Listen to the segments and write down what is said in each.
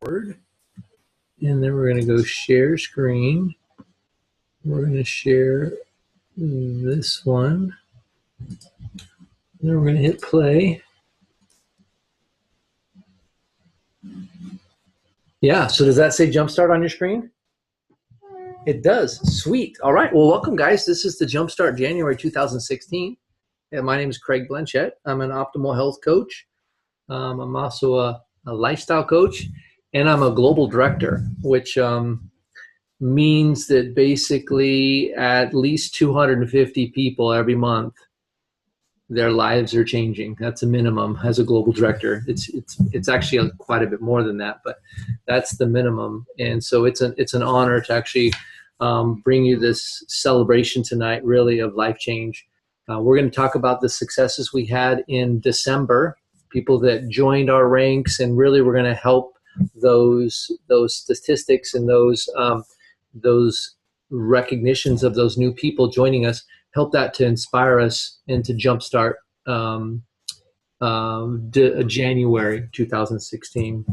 Word. And then we're going to go share screen. We're going to share this one. And then we're going to hit play. Yeah, so does that say JumpStart on your screen? It does. Sweet. All right. Well, welcome, guys. This is the JumpStart January 2016. And my name is Craig Blanchette. I'm an optimal health coach. I'm also a lifestyle coach, and I'm a global director, which means that basically at least 250 people every month, their lives are changing. That's a minimum as a global director. It's actually quite a bit more than that, but that's the minimum. And so it's an honor to actually bring you this celebration tonight, really, of life change. We're going to talk about the successes we had in December, people that joined our ranks, and really we're going to help those statistics and those recognitions of those new people joining us, help that to inspire us and to jumpstart January 2016.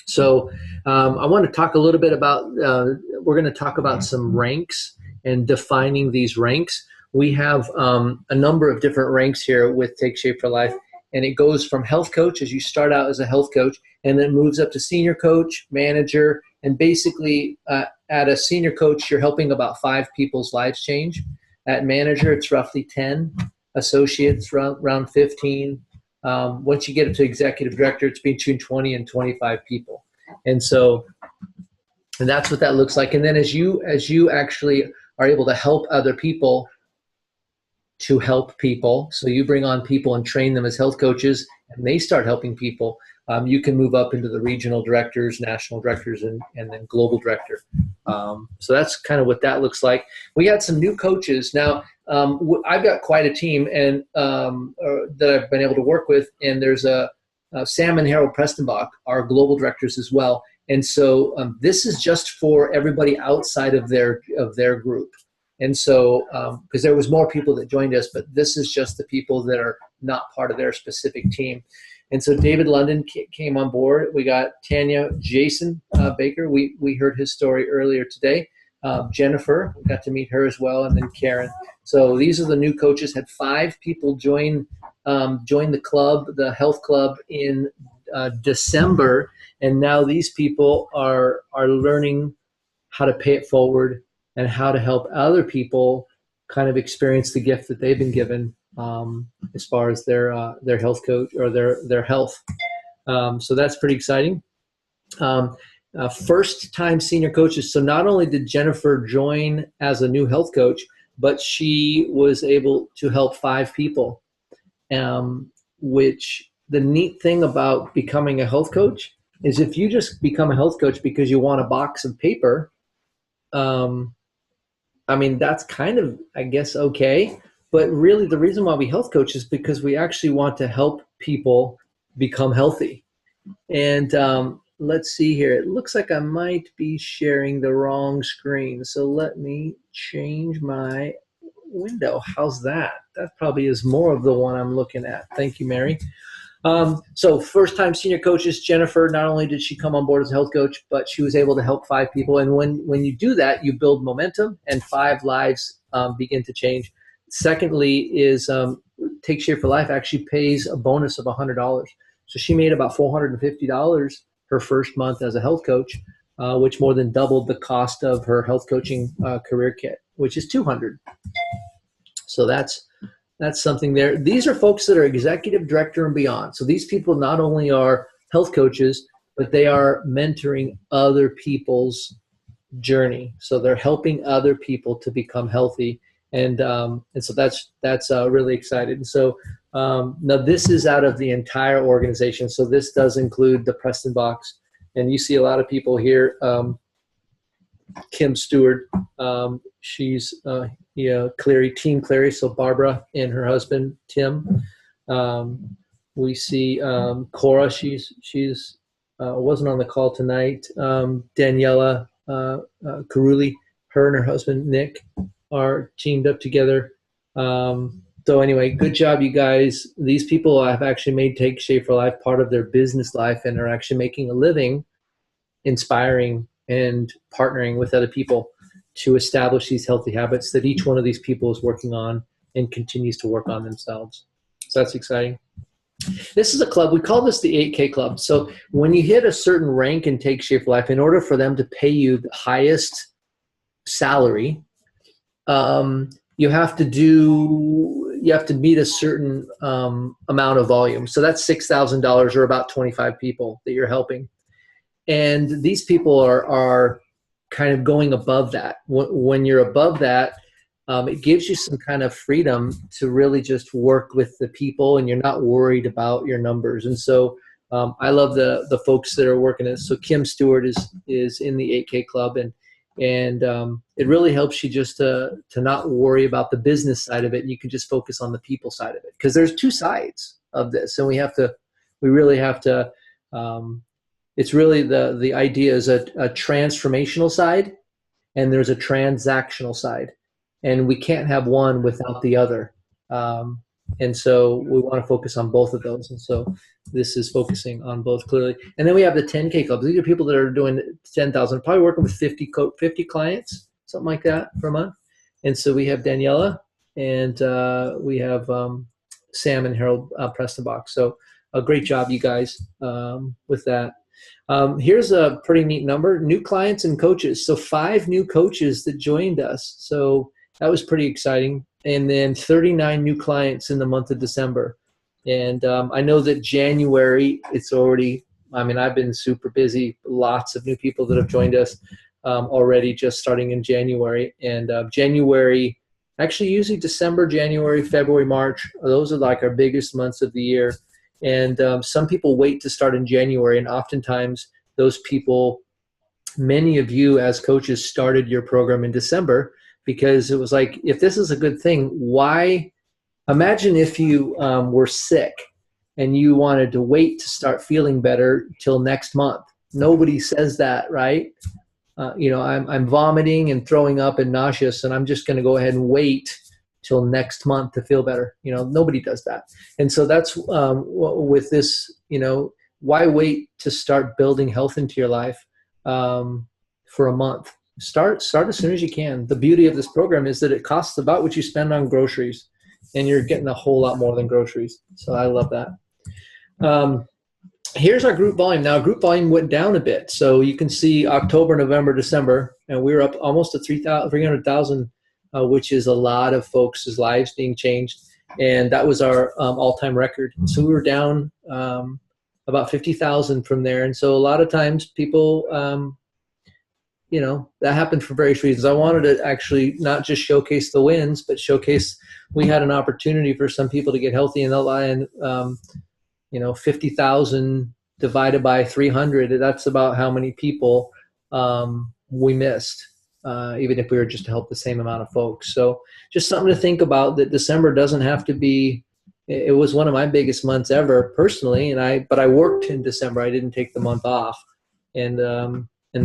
So I want to talk a little bit about, we're going to talk about some ranks and defining these ranks. We have a number of different ranks here with Take Shape for Life, and it goes from health coach, as you start out as a health coach, and then moves up to senior coach, manager, and basically at a senior coach, you're helping about 5 people's lives change. At manager, it's roughly 10. Associates, around 15. Once you get up to executive director, it's between 20 and 25 people. And so, and that's what that looks like. And then as you actually are able to help other people to help people, so you bring on people and train them as health coaches, and they start helping people, you can move up into the regional directors, national directors, and then global director. So that's kind of what that looks like. We had some new coaches. Now, I've got quite a team and that I've been able to work with, and there's Sam and Harold Prestenbach, our global directors as well. And so this is just for everybody outside of their group. And so, because there was more people that joined us, but this is just the people that are not part of their specific team. And so David London came on board. We got Jason Baker. We heard his story earlier today. Jennifer, we got to meet her as well, and then Karen. So these are the new coaches. Had 5 people join the club, the health club, in December, and now these people are learning how to pay it forward and how to help other people kind of experience the gift that they've been given as far as their health coach or their health. So that's pretty exciting. First-time senior coaches. So not only did Jennifer join as a new health coach, but she was able to help 5 people, which the neat thing about becoming a health coach is if you just become a health coach because you want a box of paper, I mean, that's kind of, I guess, okay. But really the reason why we health coach is because we actually want to help people become healthy. And let's see here. It looks like I might be sharing the wrong screen. So let me change my window. How's that? That probably is more of the one I'm looking at. Thank you, Mary. So first-time senior coaches, Jennifer, not only did she come on board as a health coach, but she was able to help 5 people. And when you do that, you build momentum, and 5 lives begin to change. Secondly is Take Shape for Life actually pays a bonus of $100. So she made about $450 her first month as a health coach, which more than doubled the cost of her health coaching career kit, which is $200. So that's something there. These are folks that are executive director and beyond. So these people not only are health coaches, but they are mentoring other people's journey. So they're helping other people to become healthy. And so that's really exciting. So now this is out of the entire organization. So this does include the Preston box. And you see a lot of people here. Kim Stewart, she's Cleary, Team Cleary, so Barbara and her husband Tim. We see Cora, she's wasn't on the call tonight. Daniela Caruli, her and her husband Nick are teamed up together. So anyway, good job, you guys. These people have actually made Take Shape for Life part of their business life and are actually making a living inspiring and partnering with other people to establish these healthy habits that each one of these people is working on and continues to work on themselves. So that's exciting. This is a club, we call this the 8K Club. So when you hit a certain rank in Take Shape for Life, in order for them to pay you the highest salary, you have to meet a certain amount of volume. So that's $6,000 or about 25 people that you're helping. And these people are kind of going above that. When you're above that, it gives you some kind of freedom to really just work with the people, and you're not worried about your numbers. And so I love the folks that are working it. So Kim Stewart is in the 8K Club, and it really helps you just to not worry about the business side of it. And you can just focus on the people side of it, because there's two sides of this, and we really have to. It's really the idea is a transformational side, and there's a transactional side. And we can't have one without the other. And so we want to focus on both of those. And so this is focusing on both clearly. And then we have the 10K Club. These are people that are doing 10,000, probably working with 50 clients, something like that per month. And so we have Daniela, and we have Sam and Harold Prestenbach. So a great job, you guys, with that. Here's a pretty neat number, new clients and coaches. So 5 new coaches that joined us. So that was pretty exciting. And then 39 new clients in the month of December. And I know that January, it's already, I've been super busy, lots of new people that have joined us already just starting in January. And January, actually usually December, January, February, March, those are like our biggest months of the year. And some people wait to start in January, and oftentimes those people, many of you as coaches started your program in December, because it was like, if this is a good thing, why? Imagine if you were sick and you wanted to wait to start feeling better till next month. Nobody says that, right? I'm vomiting and throwing up and nauseous, and I'm just going to go ahead and wait till next month to feel better. Nobody does that. And so that's with this, why wait to start building health into your life for a month? Start as soon as you can. The beauty of this program is that it costs about what you spend on groceries, and you're getting a whole lot more than groceries. So I love that. Here's our group volume. Now, group volume went down a bit. So you can see October, November, December, and we were up almost to 300,000, which is a lot of folks' lives being changed. And that was our all-time record. So we were down about 50,000 from there. And so a lot of times people, that happened for various reasons. I wanted to actually not just showcase the wins, but showcase we had an opportunity for some people to get healthy, and 50,000 divided by 300, that's about how many people we missed, even if we were just to help the same amount of folks. So just something to think about, that December doesn't have to be, it was one of my biggest months ever personally, but I worked in December. I didn't take the month off. And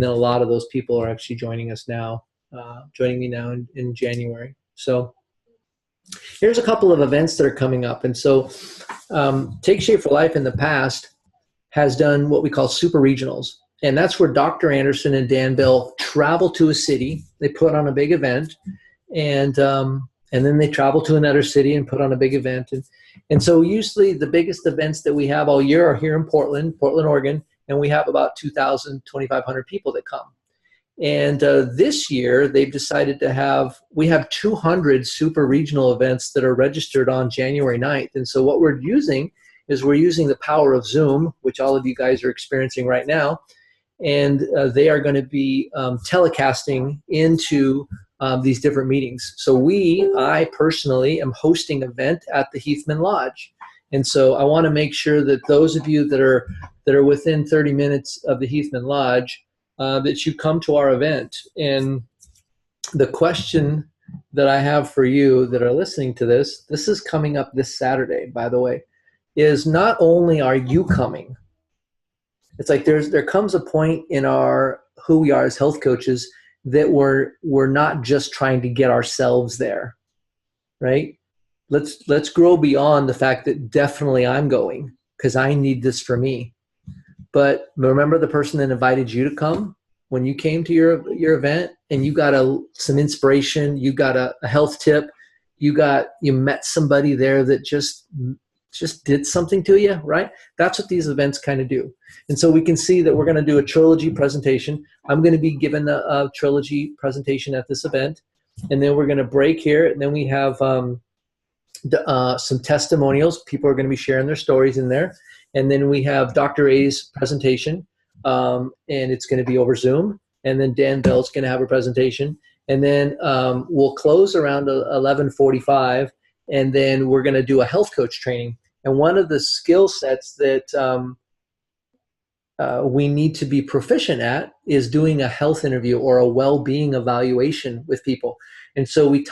then a lot of those people are actually joining me now in January. So here's a couple of events that are coming up. And so Take Shape for Life in the past has done what we call super regionals. And that's where Dr. Anderson and Dan Bill travel to a city. They put on a big event, and then they travel to another city and put on a big event. And so usually the biggest events that we have all year are here in Portland, Oregon, and we have about 2,000, 2,500 people that come. And this year they've decided we have 200 super regional events that are registered on January 9th. And so what we're using the power of Zoom, which all of you guys are experiencing right now. And they are going to be telecasting into these different meetings. So I personally am hosting an event at the Heathman Lodge. And so I want to make sure that those of you that are within 30 minutes of the Heathman Lodge, that you come to our event. And the question that I have for you that are listening to this is coming up this Saturday, by the way, is not only are you coming, it's like there comes a point in who we are as health coaches that we're not just trying to get ourselves there, right? Let's grow beyond the fact that definitely I'm going because I need this for me. but remember the person that invited you to come when you came to your event, and you got some inspiration, you got a health tip, you met somebody there that just did something to you, right? That's what these events kind of do. And so we can see that we're going to do a trilogy presentation. I'm going to be given a trilogy presentation at this event, and then we're going to break here, and then we have some testimonials. People are going to be sharing their stories in there. And then we have Dr. A's presentation, and it's going to be over Zoom. And then Dan Bell's going to have a presentation. And then we'll close around 11:45, and then we're going to do a health coach training. And one of the skill sets that we need to be proficient at is doing a health interview or a well-being evaluation with people. And so we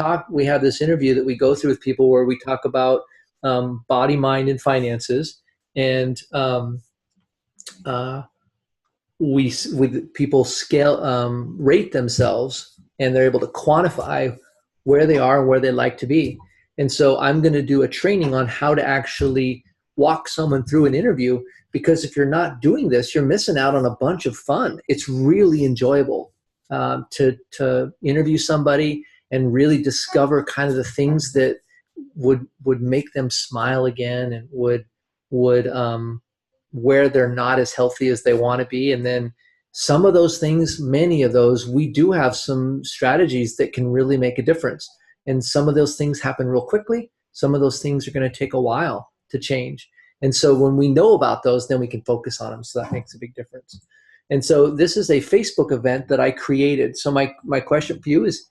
have this interview that we go through with people where we talk about body, mind, and finances. And people rate themselves, and they're able to quantify where they are and where they'd like to be. And so I'm going to do a training on how to actually walk someone through an interview, because if you're not doing this, you're missing out on a bunch of fun. It's really enjoyable to interview somebody and really discover kind of the things that would make them smile again, and would where they're not as healthy as they want to be. And then some of those things, many of those, we do have some strategies that can really make a difference. And some of those things happen real quickly. Some of those things are going to take a while to change. And so when we know about those, then we can focus on them. So that makes a big difference. And so this is a Facebook event that I created. So my question for you is,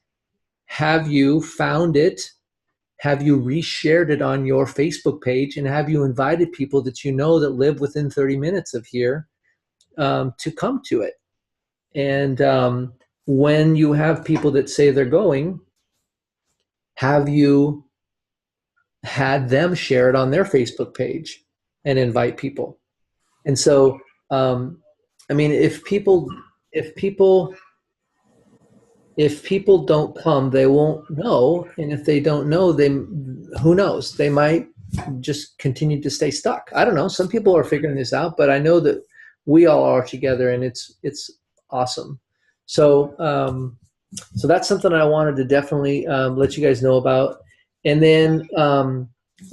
have you found it? Have you reshared it on your Facebook page? And have you invited people that you know that live within 30 minutes of here to come to it? And when you have people that say they're going, have you had them share it on their Facebook page and invite people? And so, I mean, if people don't come, they won't know. And if they don't know, who knows? They might just continue to stay stuck. I don't know. Some people are figuring this out, but I know that we all are together, and it's awesome. So so that's something I wanted to definitely let you guys know about. And then, well,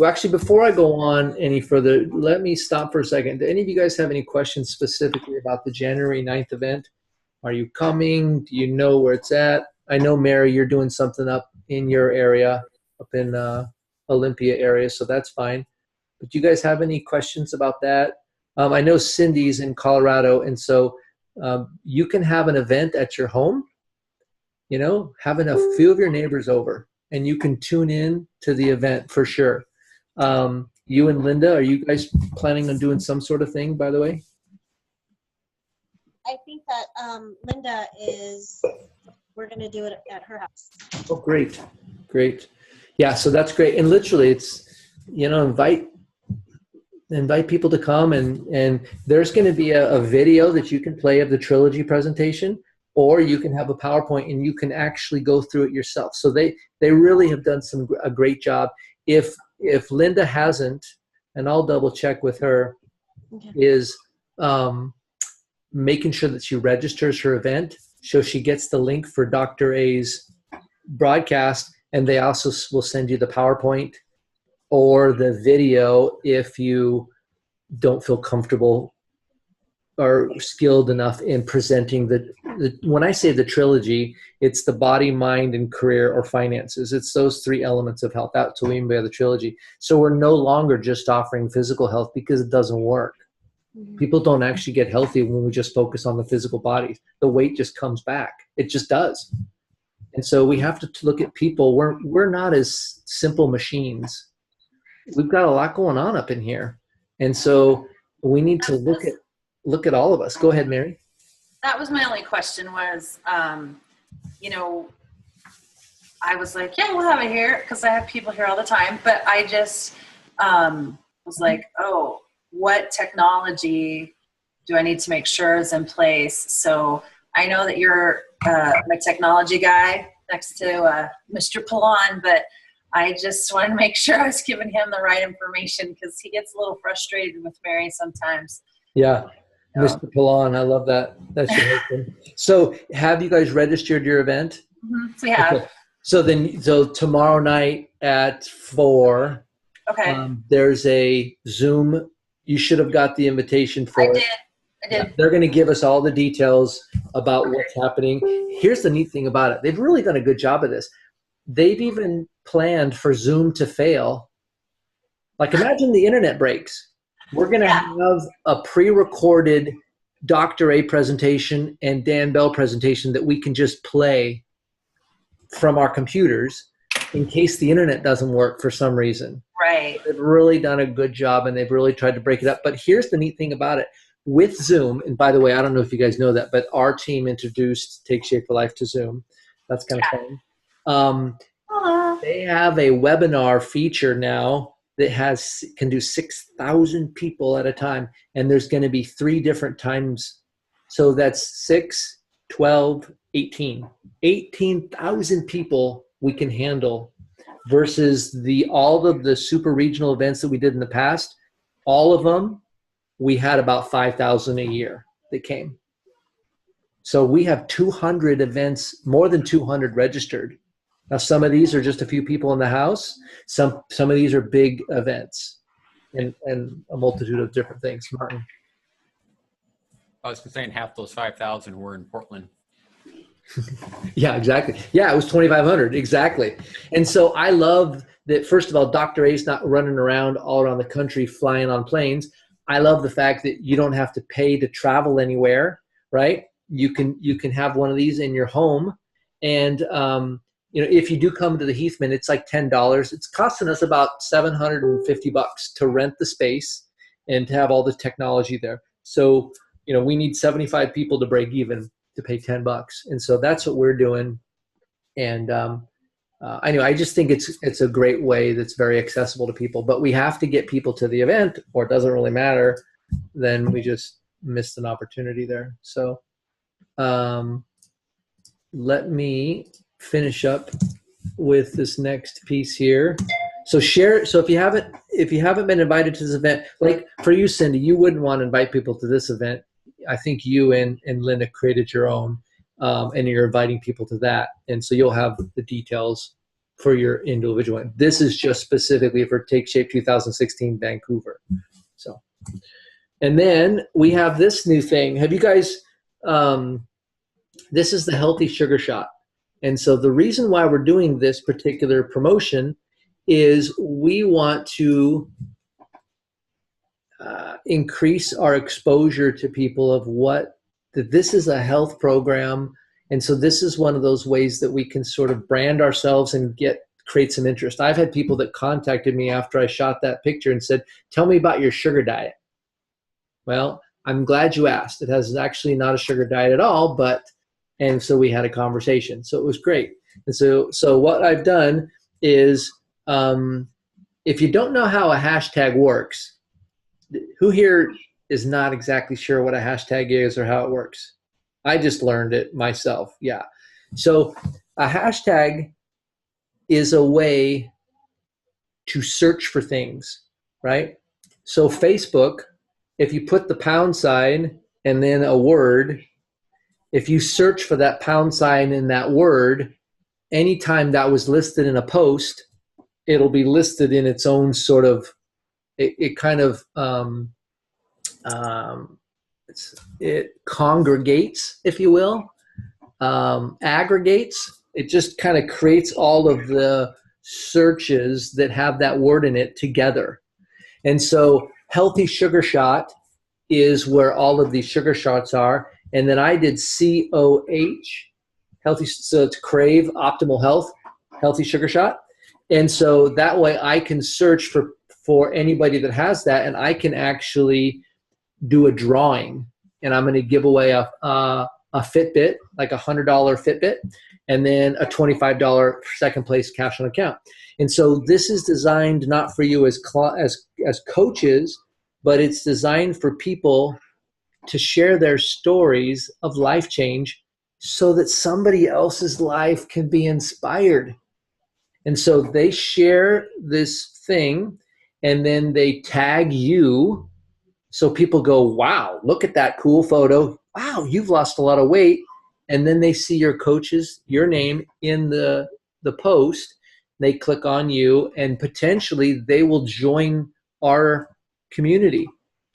actually, before I go on any further, let me stop for a second. Do any of you guys have any questions specifically about the January 9th event? Are you coming? Do you know where it's at? I know, Mary, you're doing something up in your area, up in Olympia area, so that's fine. But do you guys have any questions about that? I know Cindy's in Colorado, and so you can have an event at your home, having a few of your neighbors over, and you can tune in to the event for sure. You and Linda, are you guys planning on doing some sort of thing, by the way? I think that Linda we're going to do it at her house. Oh, great. Yeah, so that's great. And literally it's, invite people to come, and there's going to be a video that you can play of the trilogy presentation, or you can have a PowerPoint and you can actually go through it yourself. So they really have done a great job. If Linda hasn't, and I'll double check with her, okay, is making sure that she registers her event, so she gets the link for Dr. A's broadcast, and they also will send you the PowerPoint or the video if you don't feel comfortable or skilled enough in presenting when I say the trilogy, it's the body, mind, and career or finances. It's those three elements of health. That's what we mean by the trilogy. So we're no longer just offering physical health, because it doesn't work. People don't actually get healthy when we just focus on the physical body. The weight just comes back. It just does. And so we have to look at people. We're not as simple machines. We've got a lot going on up in here. And so we need to look at all of us. Go ahead, Mary. That was my only question was, I was like, yeah, we'll have it here, because I have people here all the time. But I just was like, oh, what technology do I need to make sure is in place? So I know that you're my technology guy next to Mr. Pallon, but I just wanted to make sure I was giving him the right information, because he gets a little frustrated with Mary sometimes. Yeah. Mr. Pilon, I love that. That's your husband. So have you guys registered your event? We have. Okay. So tomorrow night at 4, Okay. there's a Zoom. You should have got the invitation for it. I did. Yeah, they're going to give us all the details about what's happening. Here's the neat thing about it. They've really done a good job of this. They've even planned for Zoom to fail. Like, imagine the internet breaks. We're going to have a pre-recorded Dr. A presentation and Dan Bell presentation that we can just play from our computers in case the internet doesn't work for some reason. Right. They've really done a good job, and they've really tried to break it up. But here's the neat thing about it. With Zoom, and by the way, I don't know if you guys know that, but our team introduced Take Shape for Life to Zoom. That's kind of fun. They have a webinar feature now that can do 6,000 people at a time, and there's going to be 3 different times. So that's 6, 12, 18. 18,000 people we can handle versus all of the super regional events that we did in the past. All of them, we had about 5,000 a year that came. So we have 200 events, more than 200 registered. Now, some of these are just a few people in the house. Some of these are big events and a multitude of different things. Martin. I was saying half those 5,000 were in Portland. Yeah, exactly. Yeah, it was 2,500. Exactly. And so I love that, first of all, Dr. A's not running around all around the country flying on planes. I love the fact that you don't have to pay to travel anywhere, right? You can have one of these in your home. And, if you do come to the Heathman, it's like $10. It's costing us about $750 to rent the space and to have all the technology there. So, we need 75 people to break even to pay $10. And so that's what we're doing. And I just think it's a great way that's very accessible to people, but we have to get people to the event, or it doesn't really matter. Then we just missed an opportunity there. So let me finish up with this next piece here. So share. So if you haven't been invited to this event, like for you, Cindy, you wouldn't want to invite people to this event. I think you and Linda created your own, and you're inviting people to that. And so you'll have the details for your individual one. This is just specifically for Take Shape 2016 Vancouver. So, and then we have this new thing. Have you guys, this is the Healthy Sugar Shot. And so the reason why we're doing this particular promotion is we want to increase our exposure to people of that this is a health program. And so this is one of those ways that we can sort of brand ourselves and create some interest. I've had people that contacted me after I shot that picture and said, tell me about your sugar diet. Well, I'm glad you asked. It has actually not a sugar diet at all, and so we had a conversation. So it was great. And so what I've done is, if you don't know how a hashtag works, who here is not exactly sure what a hashtag is or how it works? I just learned it myself. Yeah. So a hashtag is a way to search for things, right? So Facebook, if you put the pound sign and then a word, if you search for that pound sign in that word, anytime that was listed in a post, it'll be listed in its own sort of, it kind of, it congregates, if you will, aggregates. It just kind of creates all of the searches that have that word in it together. And so Healthy Sugar Shot is where all of these sugar shots are. And then I did COH, healthy, so it's Crave Optimal Health, Healthy Sugar Shot. And so that way I can search for anybody that has that, and I can actually do a drawing. And I'm going to give away a Fitbit, like a $100 Fitbit, and then a $25 second place cash on account. And so this is designed not for you as coaches, but it's designed for people to share their stories of life change so that somebody else's life can be inspired. And so they share this thing, and then they tag you. So people go, wow, look at that cool photo. Wow, you've lost a lot of weight. And then they see your coaches, your name in the post. They click on you, and potentially they will join our community,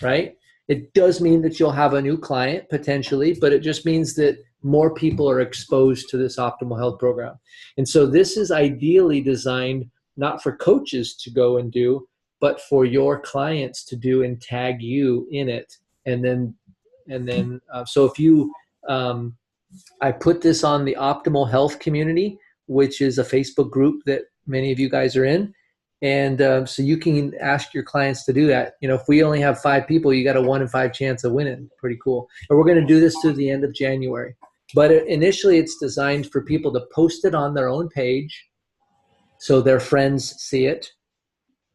right? It does mean that you'll have a new client potentially, but it just means that more people are exposed to this optimal health program. And so this is ideally designed not for coaches to go and do, but for your clients to do and tag you in it. And then so if you, I put this on the Optimal Health community, which is a Facebook group that many of you guys are in. And so you can ask your clients to do that. You know, if we only have 5 people, you got a 1 in 5 chance of winning. Pretty cool. And we're going to do this through the end of January. But initially, it's designed for people to post it on their own page so their friends see it,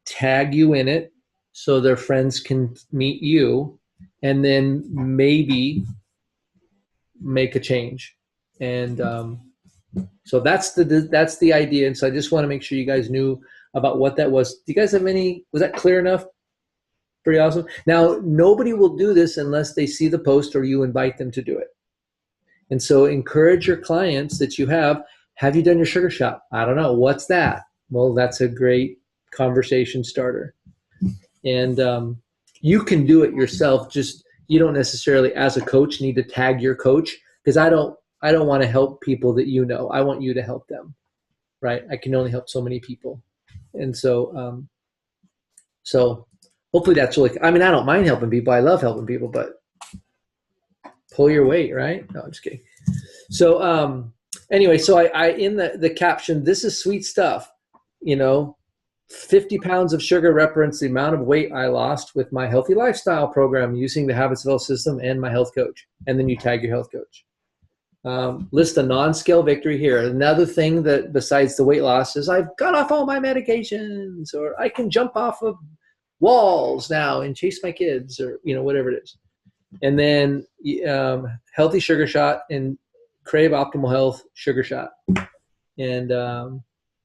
tag you in it so their friends can meet you, and then maybe make a change. And so that's the idea. And so I just want to make sure you guys knew about what that was. Do you guys have any, was that clear enough? Pretty awesome. Now, nobody will do this unless they see the post or you invite them to do it. And so encourage your clients that you have you done your sugar shot? I don't know. What's that? Well, that's a great conversation starter. And you can do it yourself. Just, you don't necessarily, as a coach, need to tag your coach, because I don't want to help people that you know. I want you to help them, right? I can only help so many people. And so, so hopefully that's really, I mean, I don't mind helping people. I love helping people, but pull your weight, right? No, I'm just kidding. So, anyway, so I in the caption, this is sweet stuff, 50 pounds of sugar represents the amount of weight I lost with my healthy lifestyle program using the Habits of Health system and my health coach. And then you tag your health coach. List a non-scale victory here. Another thing that besides the weight loss is I've got off all my medications, or I can jump off of walls now and chase my kids, or whatever it is. And then healthy sugar shot and Crave Optimal Health sugar shot. And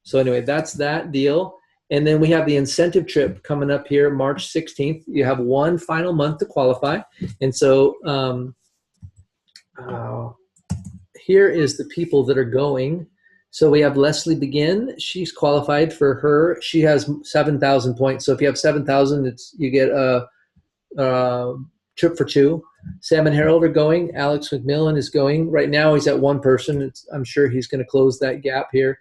so anyway, that's that deal. And then we have the incentive trip coming up here March 16th. You have one final month to qualify. And so here is the people that are going. So we have Leslie Begin. She's qualified for her. She has 7,000 points. So if you have 7,000, you get a trip for 2. Sam and Harold are going. Alex McMillan is going. Right now he's at 1 person. I'm sure he's going to close that gap here.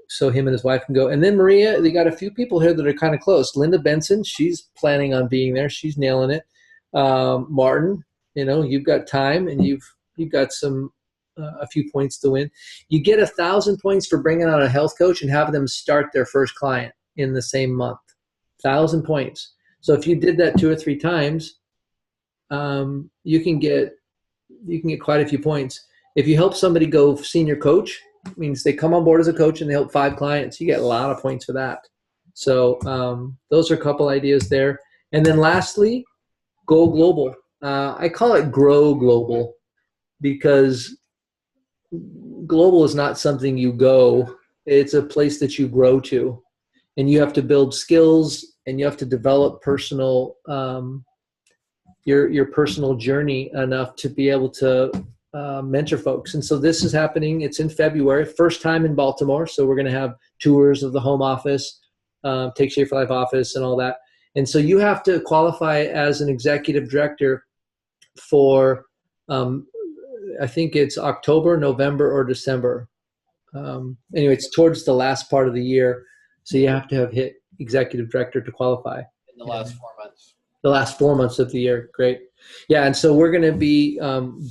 So him and his wife can go. And then Maria, they got a few people here that are kind of close. Linda Benson, she's planning on being there. She's nailing it. Martin, you've got time, and you've got some a few points to win. You get 1,000 points for bringing on a health coach and having them start their first client in the same month. 1,000 points. So if you did that 2 or 3 times, you can get quite a few points. If you help somebody go senior coach, it means they come on board as a coach and they help 5 clients. You get a lot of points for that. So those are a couple ideas there. And then lastly, go global. I call it grow global, because global is not something you go. It's a place that you grow to. And you have to build skills, and you have to develop personal your personal journey enough to be able to mentor folks. And so this is happening. It's in February, first time in Baltimore. So we're going to have tours of the home office, Take Shape for Life office, and all that. And so you have to qualify as an executive director for, I think it's October, November, or December. Anyway, it's towards the last part of the year. So you have to have hit executive director to qualify. In the last 4 months. The last 4 months of the year. Great. Yeah. And so we're going to be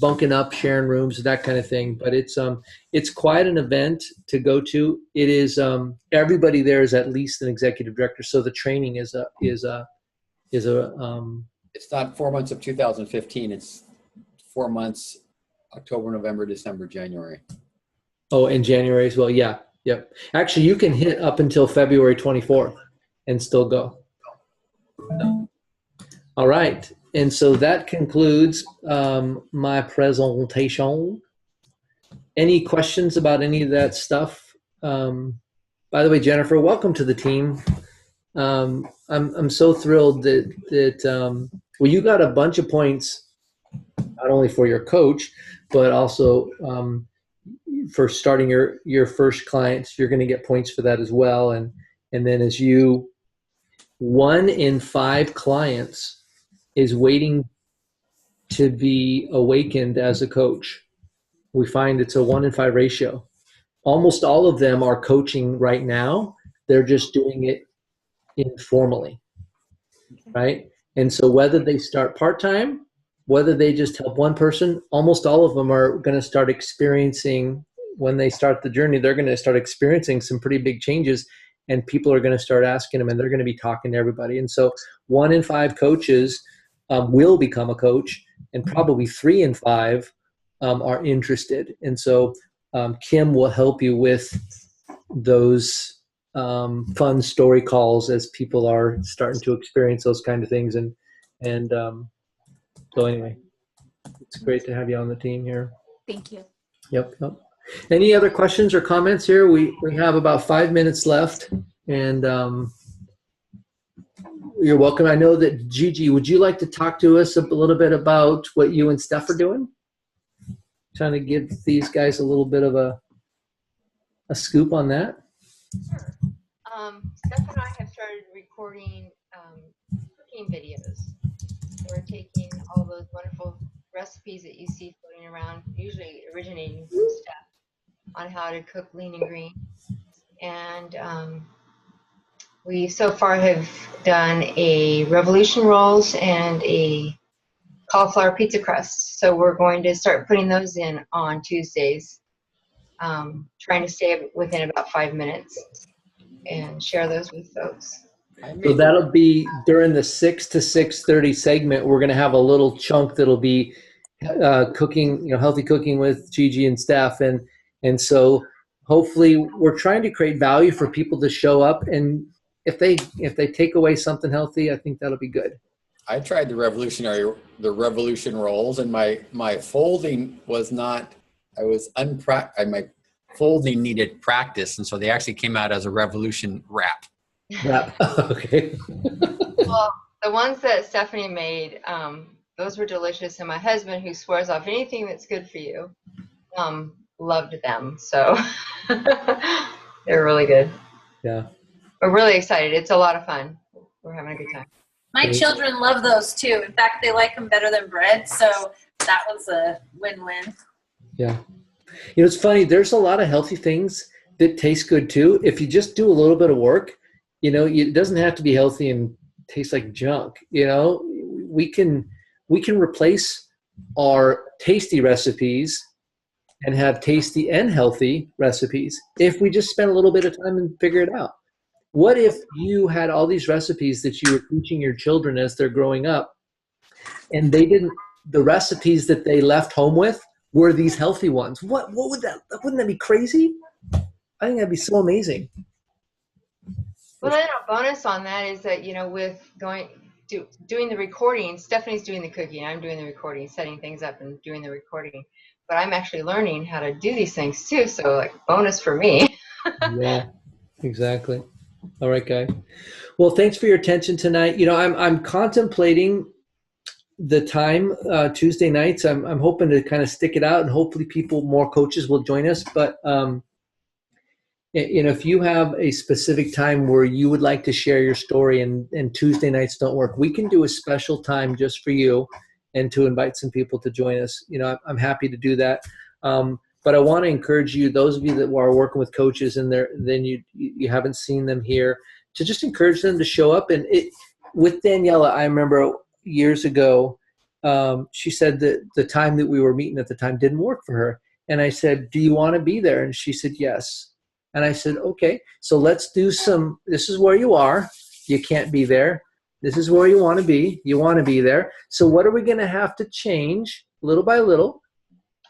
bunking up, sharing rooms, that kind of thing. But it's quite an event to go to. It is everybody there is at least an executive director. So the training is it's not 4 months of 2015. It's 4 months, October, November, December, January. Oh, in January as well. Yeah. Yep. Actually, you can hit up until February 24th and still go. All right. And so that concludes my presentation. Any questions about any of that stuff? By the way, Jennifer, welcome to the team. I'm so thrilled that well, you got a bunch of points not only for your coach, but also for starting your first clients. You're going to get points for that as well. And then as you, 1 in 5 clients is waiting to be awakened as a coach. We find it's a 1 in 5 ratio. Almost all of them are coaching right now. They're just doing it informally, right? And so whether they start part-time, whether they just help one person, almost all of them are going to start experiencing, when they start the journey, they're going to start experiencing some pretty big changes, and people are going to start asking them, and they're going to be talking to everybody. And so 1 in 5 coaches will become a coach, and probably 3 in 5 are interested. And so Kim will help you with those fun story calls as people are starting to experience those kind of things. And so anyway, it's great to have you on the team here. Thank you. Yep. Any other questions or comments here? We have about 5 minutes left, and you're welcome. I know that Gigi, would you like to talk to us a little bit about what you and Steph are doing? Trying to give these guys a little bit of a scoop on that. Sure. Steph and I have started recording cooking videos. We're taking all those wonderful recipes that you see floating around, usually originating from Steph, on how to cook lean and green. And we so far have done a revolution rolls and a cauliflower pizza crust. So we're going to start putting those in on Tuesdays, trying to stay within about 5 minutes and share those with folks. So that'll be during the 6 to 6:30 segment. We're going to have a little chunk that'll be cooking, healthy cooking with Gigi and Steph, and so hopefully we're trying to create value for people to show up, and if they take away something healthy, I think that'll be good. I tried the revolution rolls, and my folding was not. I was my folding needed practice, and so they actually came out as a revolution wrap. Yeah. Okay. Well, the ones that Stephanie made, those were delicious, and my husband, who swears off anything that's good for you, loved them. So they're really good. Yeah. We're really excited. It's a lot of fun. We're having a good time. My children love those too. In fact, they like them better than bread. So that was a win-win. Yeah. It's funny. There's a lot of healthy things that taste good too. If you just do a little bit of work, it doesn't have to be healthy and taste like junk. We can replace our tasty recipes and have tasty and healthy recipes if we just spend a little bit of time and figure it out. What if you had all these recipes that you were teaching your children as they're growing up, and the recipes that they left home with were these healthy ones? What would wouldn't that be crazy? I think that'd be so amazing. Well, then a bonus on that is that, with doing the recording, Stephanie's doing the cooking, I'm doing the recording, setting things up and doing the recording. But I'm actually learning how to do these things too, so bonus for me. Yeah, exactly. All right, guys. Well, thanks for your attention tonight. I'm contemplating the time Tuesday nights. I'm hoping to kind of stick it out, and hopefully more coaches will join us. But if you have a specific time where you would like to share your story and Tuesday nights don't work, we can do a special time just for you and to invite some people to join us. I'm happy to do that. But I want to encourage you, those of you that are working with coaches and then you haven't seen them here, to just encourage them to show up. And with Daniela, I remember years ago, she said that the time that we were meeting at the time didn't work for her. And I said, do you want to be there? And she said, yes. And I said, okay, so let's do this is where you are. You can't be there. This is where you want to be. You want to be there. So what are we going to have to change little by little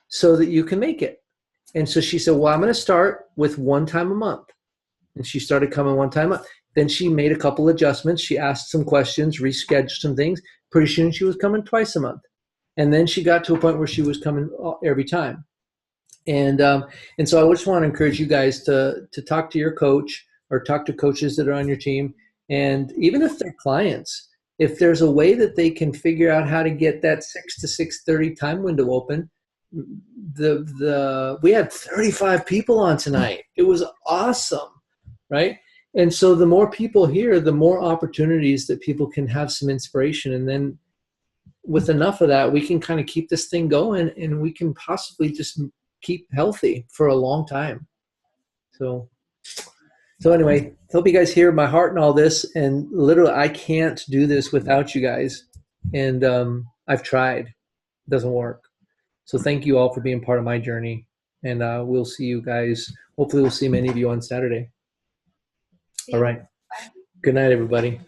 so that you can make it? And so she said, well, I'm going to start with 1 time a month. And she started coming 1 time a month. Then she made a couple adjustments. She asked some questions, rescheduled some things. Pretty soon she was coming 2 a month. And then she got to a point where she was coming every time. And so I just want to encourage you guys to talk to your coach or talk to coaches that are on your team And even if they're clients, if there's a way that they can figure out how to get that 6 to 6:30 time window open, we had 35 people on tonight. It was awesome, right? And so the more people here, the more opportunities that people can have some inspiration. And then with enough of that, we can kind of keep this thing going, and we can possibly just keep healthy for a long time. So anyway, hope you guys hear my heart in all this. And literally, I can't do this without you guys. And I've tried. It doesn't work. So thank you all for being part of my journey. And we'll see you guys. Hopefully we'll see many of you on Saturday. All right. Good night, everybody.